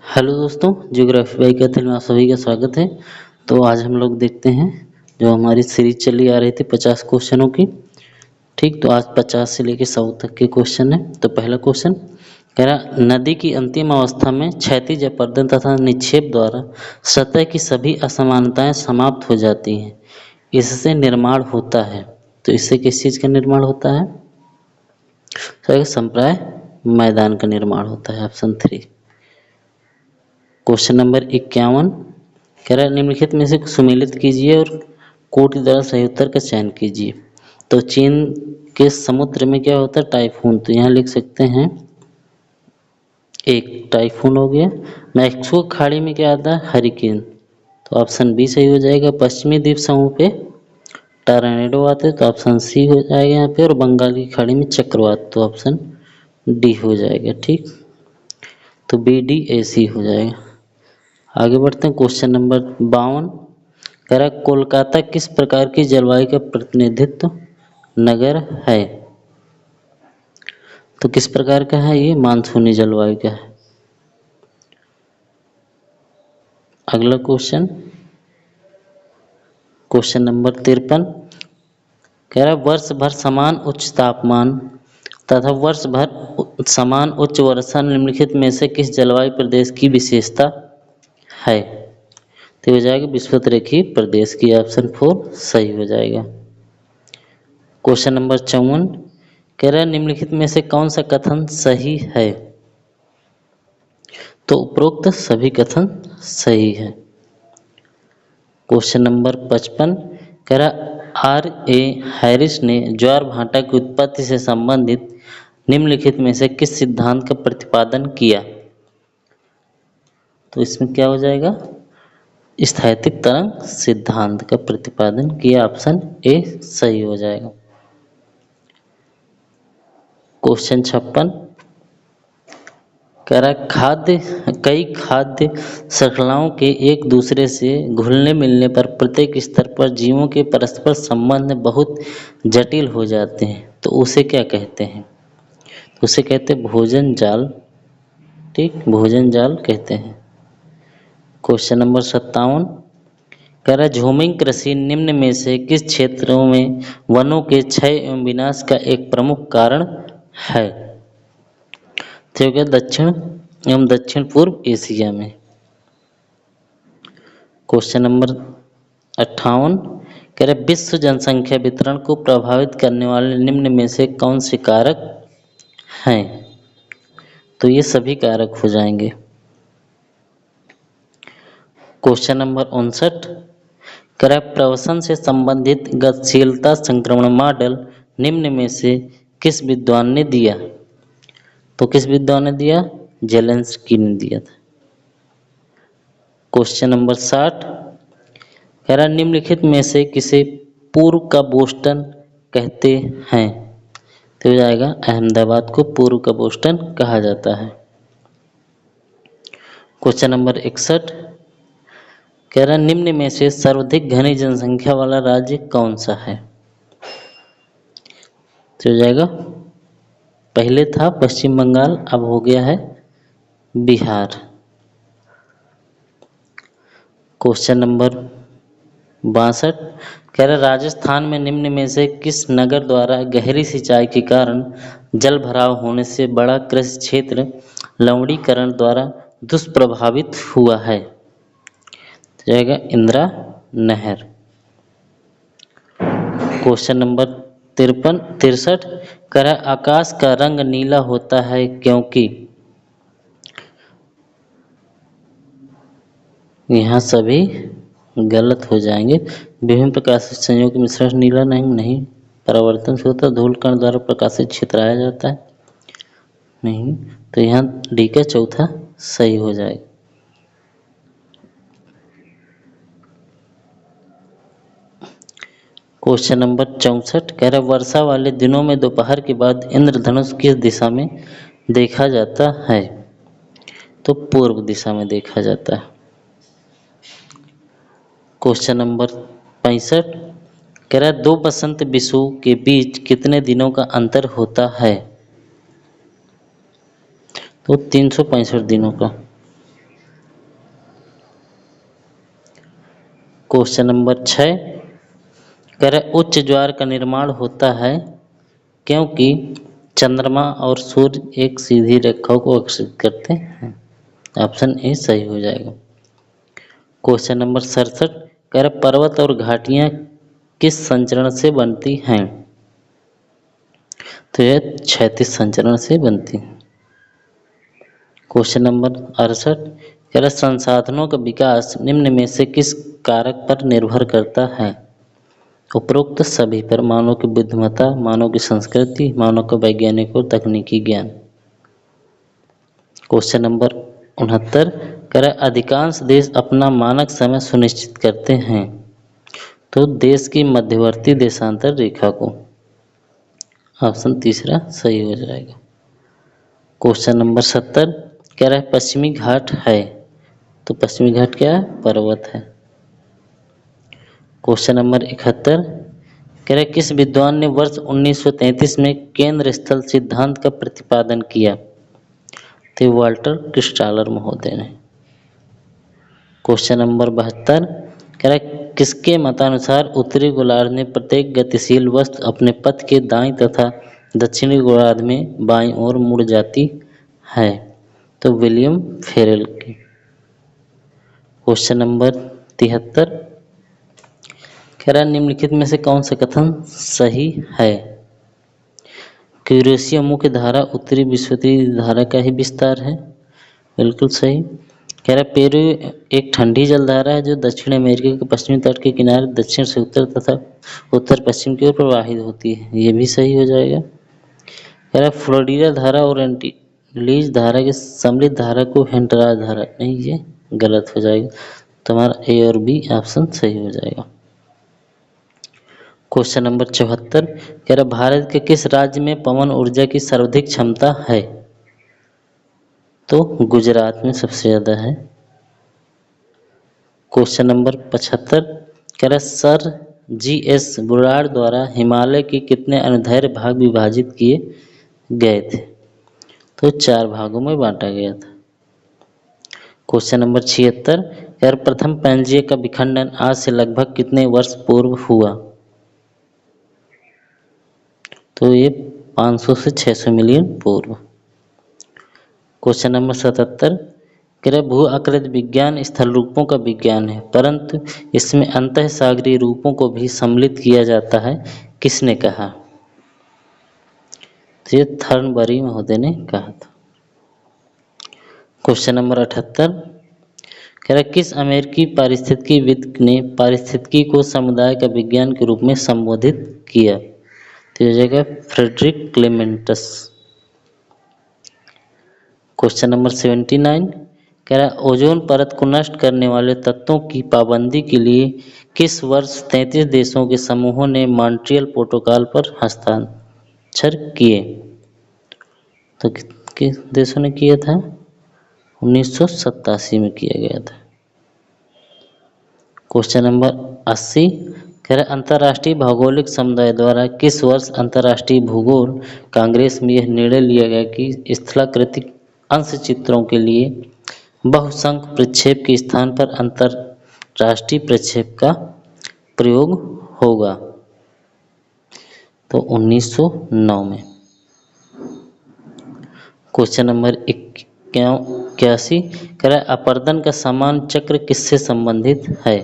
Hello दोस्तों, geography by Kaithal में आप सभी का स्वागत है। तो आज हम लोग देखते हैं जो हमारी सीरीज चली आ रही थी 50 क्वेश्चनों की। ठीक, तो आज 50 से लेकर 100 तक के क्वेश्चन है। तो पहला क्वेश्चन कह रहा, नदी की अंतिम अवस्था में क्षैतिज अपर्दन तथा निक्षेप द्वारा सतह की सभी असमानताएं समाप्त हो जाती हैं, इससे निर्माण होता है। तो इससे किस चीज़ का निर्माण होता है? तो संप्राय मैदान का निर्माण होता है। ऑप्शन 3। क्वेश्चन नंबर 51 कह रहा है, निम्नलिखित में से सुमेलित कीजिए और कोटि द्वारा सही उत्तर का चयन कीजिए। तो चीन के समुद्र में क्या होता है? टाइफून। तो यहाँ लिख सकते हैं एक टाइफून हो गया। मैक्सिको खाड़ी में क्या आता है? हरिकेन। तो ऑप्शन बी सही हो जाएगा। पश्चिमी द्वीप समूह पे टॉर्नेडो आते हैं, तो ऑप्शन सी हो जाएगा यहाँ पे। और बंगाल की खाड़ी में चक्रवात, तो ऑप्शन डी हो जाएगा। ठीक, तो बी डी ए सी हो जाएगा। आगे बढ़ते हैं। क्वेश्चन नंबर 52 कह रहा, कोलकाता किस प्रकार की जलवायु का प्रतिनिधित्व नगर है? तो किस प्रकार का है? ये मानसूनी जलवायु का है। अगला क्वेश्चन, क्वेश्चन नंबर 53 कह रहा, वर्ष भर समान उच्च तापमान तथा वर्ष भर समान उच्च वर्षा निम्नलिखित में से किस जलवायु प्रदेश की विशेषता है? तो हो जाएगा विषुवत-रेखीय प्रदेश की। ऑप्शन 4 सही हो जाएगा। क्वेश्चन नंबर 54 कह रहा है, निम्नलिखित में से कौन सा कथन सही है? तो उपरोक्त सभी कथन सही है। क्वेश्चन नंबर 55 कह रहा, आर ए हैरिस ने ज्वार भाटा की उत्पत्ति से संबंधित निम्नलिखित में से किस सिद्धांत का प्रतिपादन किया? तो इसमें क्या हो जाएगा? स्थैतिक तरंग सिद्धांत का प्रतिपादन किया। ऑप्शन ए सही हो जाएगा। क्वेश्चन 56 कह रहा है, कई खाद्य श्रृंखलाओं के एक दूसरे से घुलने मिलने पर प्रत्येक स्तर पर जीवों के परस्पर संबंध बहुत जटिल हो जाते हैं, तो उसे क्या कहते हैं? तो उसे कहते हैं भोजन जाल। ठीक, भोजन जाल कहते हैं। क्वेश्चन नंबर 57 कह रहा, झूमिंग कृषि निम्न में से किस क्षेत्रों में वनों के क्षय एवं विनाश का एक प्रमुख कारण है? तो क्या दक्षिण एवं दक्षिण पूर्व एशिया में। क्वेश्चन नंबर 58 कह रहे, विश्व जनसंख्या वितरण को प्रभावित करने वाले निम्न में से कौन से कारक हैं? तो ये सभी कारक हो जाएंगे। क्वेश्चन नंबर 59 कह रहा, प्रवसन से संबंधित गतिशीलता संक्रमण मॉडल निम्न में से किस विद्वान ने दिया? तो किस विद्वान ने दिया? जेलेंस्की ने दिया था। क्वेश्चन नंबर 60 कह रहा, निम्नलिखित में से किसे पूर्व का बोस्टन कहते हैं? तो हो जाएगा अहमदाबाद को पूर्व का बोस्टन कहा जाता है। क्वेश्चन नंबर 61 कह रहा, निम्न में से सर्वाधिक घनी जनसंख्या वाला राज्य कौन सा है? तो हो जाएगा, पहले था पश्चिम बंगाल, अब हो गया है बिहार। क्वेश्चन नंबर 62 कह रहा, राजस्थान में निम्न में से किस नगर द्वारा गहरी सिंचाई के कारण जल भराव होने से बड़ा कृषि क्षेत्र लवणीकरण द्वारा दुष्प्रभावित हुआ है? तो जाएगा इंदिरा नहर। क्वेश्चन नंबर 63 कह रहा, आकाश का रंग नीला होता है क्योंकि? यहाँ सभी गलत हो जाएंगे। विभिन्न प्रकाशित संयोग के मिश्रण से नीला नहीं परावर्तन से होता, धूल कण द्वारा प्रकाशित छितराया जाता है नहीं। तो यहाँ डी का चौथा सही हो जाएगा। क्वेश्चन नंबर 64 कह रहा, वर्षा वाले दिनों में दोपहर के बाद इंद्रधनुष किस दिशा में देखा जाता है? तो पूर्व दिशा में देखा जाता है। क्वेश्चन नंबर 65 कह रहा, दो बसंत विषुव के बीच कितने दिनों का अंतर होता है? तो 365 दिनों का। क्वेश्चन नंबर 6, कह रहे उच्च ज्वार का निर्माण होता है क्योंकि चंद्रमा और सूर्य एक सीधी रेखा को आकर्षित करते हैं। ऑप्शन ए सही हो जाएगा। क्वेश्चन नंबर 67, कह रहे पर्वत और घाटियां किस संचरण से बनती हैं? तो यह क्षैतिज संचरण से बनती हैं। क्वेश्चन नंबर 68, कह रहे संसाधनों का विकास निम्न में से किस कारक पर निर्भर करता है? उपरोक्त सभी पर, मानव की बुद्धिमत्ता, मानव की संस्कृति, मानव का वैज्ञानिक और तकनीकी ज्ञान। क्वेश्चन नंबर 69, कह रहा अधिकांश देश अपना मानक समय सुनिश्चित करते हैं, तो देश की मध्यवर्ती देशांतर रेखा को। ऑप्शन तीसरा सही हो जाएगा। क्वेश्चन नंबर 70, कह रहा है पश्चिमी घाट है, तो पश्चिमी घाट क्या है? पर्वत है। क्वेश्चन नंबर 71, कह रहे किस विद्वान ने वर्ष 1933 में केंद्र स्थल सिद्धांत का प्रतिपादन किया? तो वाल्टर क्रिस्टालर महोदय ने। क्वेश्चन नंबर 72, कह रहा है किसके मतानुसार उत्तरी गोलार्ध में प्रत्येक गतिशील वस्तु अपने पथ के दाईं तथा दक्षिणी गोलार्ध में बाईं ओर मुड़ जाती है? तो विलियम फेरेल की। क्वेश्चन नंबर 73, कह रहा निम्नलिखित में से कौन सा कथन सही है? क्यूरेशिया मुख्य धारा उत्तरी विस्फीति धारा का ही विस्तार है, बिल्कुल सही। कह रहा पेरू एक ठंडी जलधारा है जो दक्षिण अमेरिका के पश्चिमी तट के किनारे दक्षिण से उत्तर तथा उत्तर पश्चिम की ओर प्रवाहित होती है, ये भी सही हो जाएगा। कह रहा फ्लोरिडा धारा और एंटीलीज धारा के सम्मिलित धारा को हेंटराज धारा, नहीं ये गलत हो जाएगा, तो हमारा ए और बी ऑप्शन सही हो जाएगा। क्वेश्चन नंबर 74, कह रहा भारत के किस राज्य में पवन ऊर्जा की सर्वाधिक क्षमता है? तो गुजरात में सबसे ज़्यादा है। क्वेश्चन नंबर 75, कह रहा सर जी.एस. बुलार्ड द्वारा हिमालय के कितने अनुदैर्घ्य भाग विभाजित किए गए थे? तो 4 भागों में बांटा गया था। क्वेश्चन नंबर 76, कह रहा प्रथम पेंजिया का विखंडन आज से लगभग कितने वर्ष पूर्व हुआ? तो ये 500 से 600 मिलियन पूर्व। क्वेश्चन नंबर 77, कह रहा भू आकृति विज्ञान स्थल रूपों का विज्ञान है, परंतु इसमें अंतः सागरीय रूपों को भी सम्मिलित किया जाता है, किसने कहा? तो ये थर्नबरी महोदय ने कहा था। क्वेश्चन नंबर 78, कह रहा किस अमेरिकी पारिस्थितिकीविद ने पारिस्थितिकी को समुदाय का विज्ञान के रूप में संबोधित किया? तो यह जगह फ्रेडरिक क्लेमेंटस। क्वेश्चन नंबर 79, कह रहा ओजोन परत को नष्ट करने वाले तत्वों की पाबंदी के लिए किस वर्ष 33 देशों के समूहों ने मॉन्ट्रियल प्रोटोकॉल पर हस्ताक्षर किए? तो किस देशों ने किया था? 1987 में किया गया था। क्वेश्चन नंबर 80, कह रहा अंतर्राष्ट्रीय भौगोलिक समुदाय द्वारा किस वर्ष अंतर्राष्ट्रीय भूगोल कांग्रेस में यह निर्णय लिया गया कि स्थलाकृतिक अंशचित्रों के लिए बहुसंख्य प्रक्षेप के स्थान पर अंतर्राष्ट्रीय प्रक्षेप का प्रयोग होगा? तो 1909 में। क्वेश्चन नंबर 81, कह रहा अपर्दन का समान चक्र किससे संबंधित है?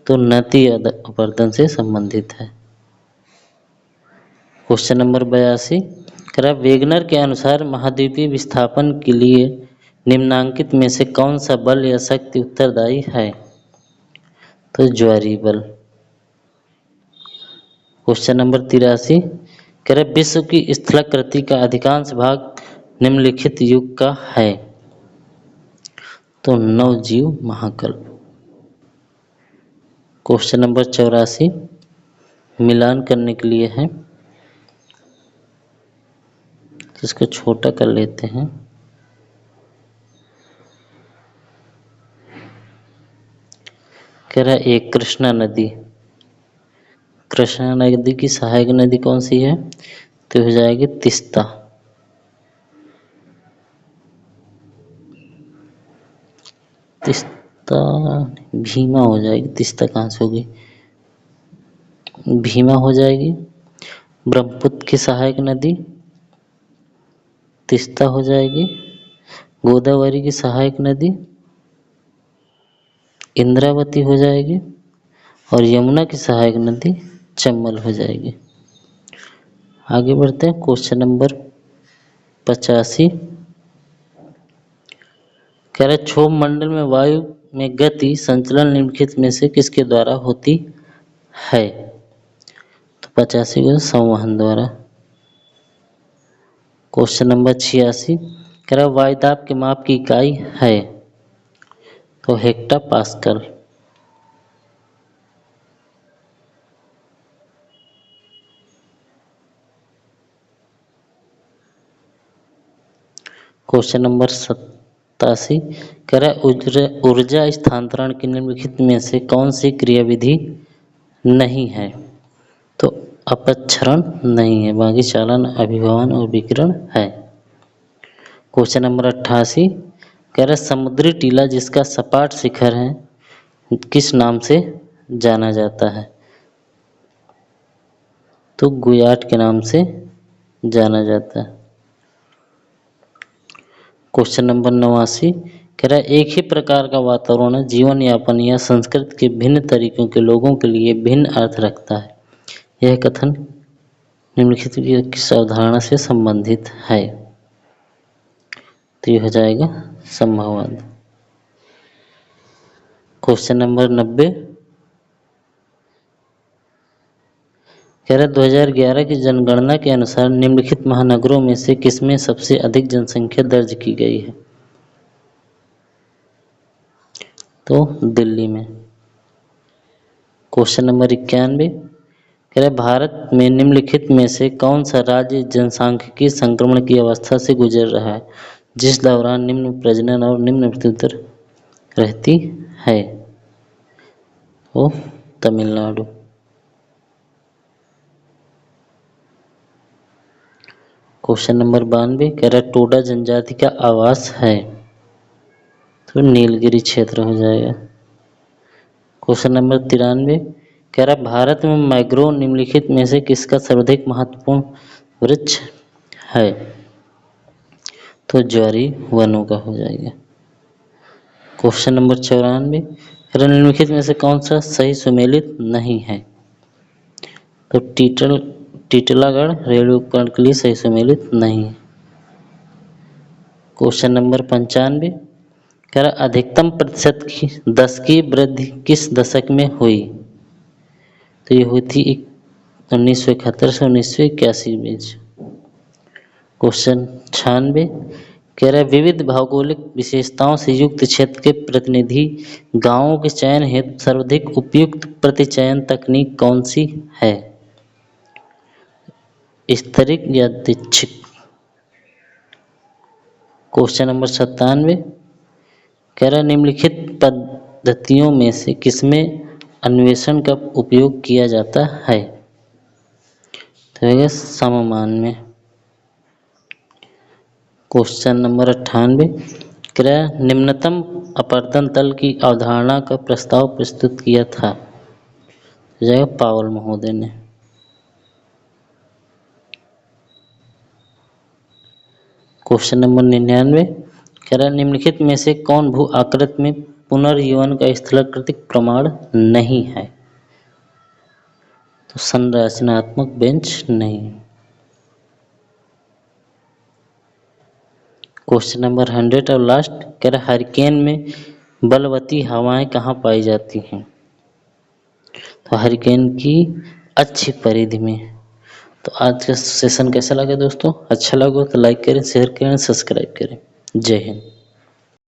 तो नति अपर्दन से संबंधित है। क्वेश्चन नंबर 82, कह रहा वेगनर के अनुसार महाद्वीपीय विस्थापन के लिए निम्नांकित में से कौन सा बल या शक्ति उत्तरदायी है? तो ज्वारीय बल। क्वेश्चन नंबर 83, कह रहा विश्व की स्थलाकृति का अधिकांश भाग निम्नलिखित युग का है? तो नवजीव महाकल्प। क्वेश्चन नंबर 84, मिलान करने के लिए है, इसको छोटा कर लेते हैं। कह रहा एक कृष्णा नदी, कृष्णा नदी की सहायक नदी कौन सी है? तो हो जाएगी तीस्ता। भीमा हो जाएगी, तिस्ता कहाँ से होगी, भीमा हो जाएगी। ब्रह्मपुत्र की सहायक नदी तिस्ता हो जाएगी। गोदावरी की सहायक नदी इंद्रावती हो जाएगी और यमुना की सहायक नदी चंबल हो जाएगी। आगे बढ़ते हैं। क्वेश्चन नंबर 85 कह रहा है क्षोभ मंडल में वायु में गति संचलन निम्नलिखित में से किसके द्वारा होती है। तो 85 को संवहन द्वारा। क्वेश्चन नंबर 86 कह रहा है वायुदाब के माप की इकाई है। तो हेक्टा पास्कल। क्वेश्चन नंबर 87 कह रहा है ऊर्जा स्थानांतरण की निम्नलिखित में से कौन सी क्रियाविधि नहीं है। तो अपक्षरण नहीं है, बाकी चालन, अभिभवन और विकिरण है। क्वेश्चन नंबर 88 कह रहा है समुद्री टीला जिसका सपाट शिखर है किस नाम से जाना जाता है। तो गुयाट के नाम से जाना जाता है। क्वेश्चन नंबर 89 कह रहा है एक ही प्रकार का वातावरण जीवन यापन या संस्कृति के भिन्न तरीकों के लोगों के लिए भिन्न अर्थ रखता है। यह कथन निम्नलिखित की किस अवधारणा से संबंधित है। तो ये हो जाएगा संभववाद। क्वेश्चन नंबर 90 कह रहा है 2011 की जनगणना के अनुसार निम्नलिखित महानगरों में से किसमें सबसे अधिक जनसंख्या दर्ज की गई है। तो दिल्ली में। क्वेश्चन नंबर 91 कह रहा है भारत में निम्नलिखित में से कौन सा राज्य जनसांख्यिकी संक्रमण की अवस्था से गुजर रहा है जिस दौरान निम्न प्रजनन और निम्न मृत्यु दर रहती है। वो तमिलनाडु। क्वेश्चन नंबर 92 कह रहा है टोडा जनजाति का आवास है। तो नीलगिरी क्षेत्र हो जाएगा। क्वेश्चन नंबर 93 कह रहा है भारत में मैंग्रोव निम्नलिखित में से किसका सर्वाधिक महत्वपूर्ण वृक्ष है। तो ज्वारी वनों का हो जाएगा। क्वेश्चन नंबर 94 कह रहा है निम्नलिखित में से कौन सा सही सुमेलित नहीं है। तो टीटलागढ़ रेलवे उपकरण के लिए सही सुमेलित नहीं है। क्वेश्चन नंबर 95 कह रहा अधिकतम प्रतिशत की 10 की वृद्धि किस दशक में हुई। तो ये हुई थी 1971 से 1981 बीच। क्वेश्चन 96 कह रहा है विविध भौगोलिक विशेषताओं से युक्त क्षेत्र के प्रतिनिधि गांवों के चयन हेतु सर्वाधिक उपयुक्त प्रतिचयन तकनीक कौन सी है। स्तरिक या दीक्षिक। क्वेश्चन नंबर 97 कह रहा है निम्नलिखित पद्धतियों में से किसमें अन्वेषण का उपयोग किया जाता है। तो सममान में। क्वेश्चन नंबर 98 कह रहा है निम्नतम अपवर्तन तल की अवधारणा का प्रस्ताव प्रस्तुत किया था। तो जाएगा पावल महोदय ने। क्वेश्चन नंबर 99 कह रहा है निम्नलिखित में से कौन भू आकृति में पुनर्जीवन का स्थलाकृतिक प्रमाण नहीं है। तो संरचनात्मक बेंच नहीं। क्वेश्चन नंबर 100 और लास्ट कह रहा है हरिकेन में बलवती हवाएं कहाँ पाई जाती हैं। तो हरिकेन की अच्छी परिधि में। तो आज का सेशन कैसा लगा दोस्तों। अच्छा लगा तो लाइक करें, शेयर करें, सब्सक्राइब करें। जय हिंद।